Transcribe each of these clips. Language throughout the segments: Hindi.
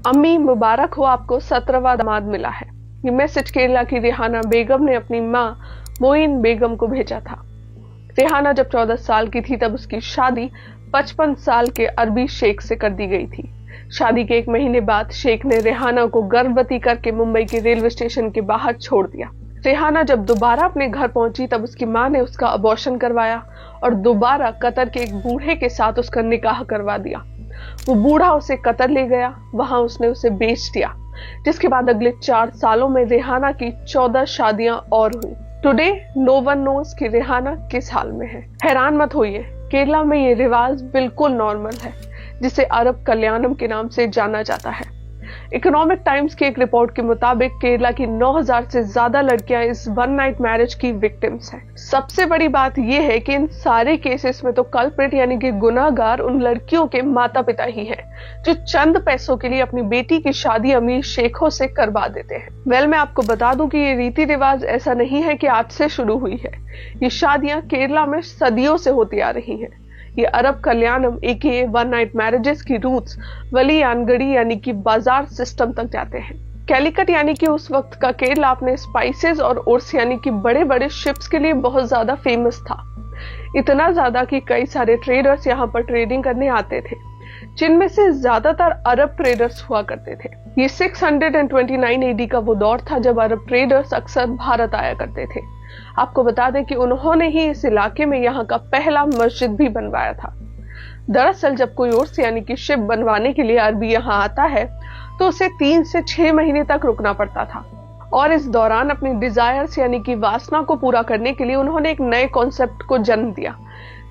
अम्मी मुबारक हो, आपको 17वां दामाद मिला है। ये मैसेज केरला की रेहाना बेगम ने अपनी मां मोइन बेगम को भेजा था। रेहाना जब 14 साल की थी तब उसकी शादी 55 साल के अरबी शेख से कर दी गई थी। शादी के 1 महीने बाद शेख ने रेहाना को गर्भवती करके मुंबई के रेलवे स्टेशन के बाहर छोड़ दिया। रेहाना जब दोबारा अपने घर पहुंची तब उसकी मां ने उसका अबॉर्शन करवाया और दोबारा कतर के एक बूढ़े के साथ उसका निकाह करवा दिया। वो बूढ़ा उसे कतर ले गया, वहां उसने उसे बेच दिया, जिसके बाद अगले 4 सालों में रेहाना की 14 शादियां और हुई। टुडे नो वन नोज कि रेहाना किस हाल में है। हैरान मत होइए, केरला में ये रिवाज बिल्कुल नॉर्मल है, जिसे अरब कल्याणम के नाम से जाना जाता है। इकोनॉमिक टाइम्स की एक रिपोर्ट के मुताबिक केरला की 9000 से ज्यादा लड़कियां इस वन नाइट मैरिज की विक्टिम्स हैं। सबसे बड़ी बात यह है कि इन सारे केसेस में तो कल्प्रिट यानी कि गुनाहगार उन लड़कियों के माता पिता ही हैं, जो चंद पैसों के लिए अपनी बेटी की शादी अमीर शेखों से करवा देते हैं। मैं आपको बता दूं कि ये रीति रिवाज ऐसा नहीं है कि आज से शुरू हुई है। ये शादियां केरला में सदियों से होती आ रही हैं। ये अरब कल्याणम एके वन नाइट मैरिजेस की रूट्स वलियानगढ़ी यानी कि बाजार सिस्टम तक जाते हैं। कैलिकट यानी कि उस वक्त का केरला अपने स्पाइसेस और उर्स यानी कि बड़े बड़े शिप्स के लिए बहुत ज्यादा फेमस था। इतना ज्यादा कि कई सारे ट्रेडर्स यहाँ पर ट्रेडिंग करने आते थे, जिनमें से ज्यादातर अरब ट्रेडर्स हुआ करते थे। ये 629 एडी का वो दौर था जब अरब ट्रेडर्स अक्सर भारत आया करते थे। आपको बता दें कि उन्होंने ही इस इलाके में यहाँ का पहला मस्जिद भी बनवाया था। दरअसल जब कोई उर्स यानी कि शिप बनवाने के लिए अरबी यहाँ आता है तो उसे 3 से 6 महीने तक रुकना पड़ता था, और इस दौरान अपनी डिजायर्स यानी कि वासना को पूरा करने के लिए उन्होंने एक नए कॉन्सेप्ट को जन्म दिया,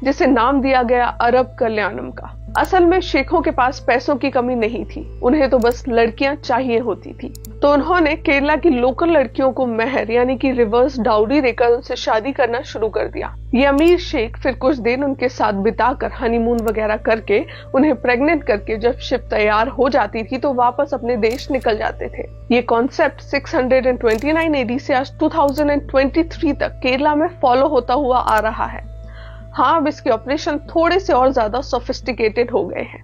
जिसे नाम दिया गया अरब कल्याणम का। असल में शेखों के पास पैसों की कमी नहीं थी, उन्हें तो बस लड़कियां चाहिए होती थी। तो उन्होंने केरला की लोकल लड़कियों को महर यानी कि रिवर्स डाउरी देकर उनसे शादी करना शुरू कर दिया। ये अमीर शेख फिर कुछ दिन उनके साथ बिताकर हनीमून वगैरह करके उन्हें प्रेग्नेंट करके जब शिप तैयार हो जाती थी तो वापस अपने देश निकल जाते थे। ये कॉन्सेप्ट 629 एडी से आज 2023 तक केरला में फॉलो होता हुआ आ रहा है। हाँ, अब इसके ऑपरेशन थोड़े से और ज्यादा सोफिस्टिकेटेड हो गए हैं।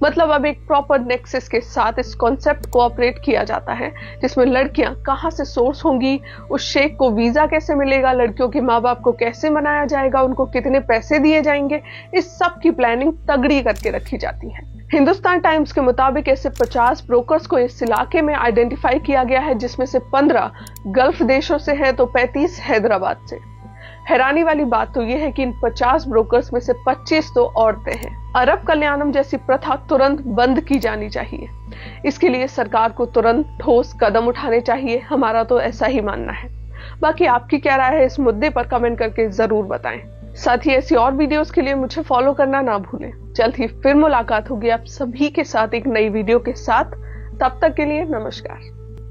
मतलब अब एक प्रॉपर नेक्सस के साथ इस कॉन्सेप्ट को ऑपरेट किया जाता है, जिसमें लड़कियां कहां से सोर्स होंगी, उस शेख को वीजा कैसे मिलेगा, लड़कियों के माँ बाप को कैसे मनाया जाएगा, उनको कितने पैसे दिए जाएंगे, इस सब की प्लानिंग तगड़ी करके रखी जाती है। हिंदुस्तान टाइम्स के मुताबिक ऐसे 50 ब्रोकर्स को इस इलाके में आइडेंटिफाई किया गया है, जिसमें से 15 गल्फ देशों से है तो 35 हैदराबाद से। हैरानी वाली बात तो यह है कि इन 50 ब्रोकर्स में से 25 तो औरतें हैं। अरब कल्याणम जैसी प्रथा तुरंत बंद की जानी चाहिए। इसके लिए सरकार को तुरंत ठोस कदम उठाने चाहिए, हमारा तो ऐसा ही मानना है। बाकी आपकी क्या राय है इस मुद्दे पर कमेंट करके जरूर बताएं। साथ ही ऐसी और वीडियोस के लिए मुझे फॉलो करना ना भूलें। जल्द ही फिर मुलाकात होगी आप सभी के साथ एक नई वीडियो के साथ। तब तक के लिए नमस्कार।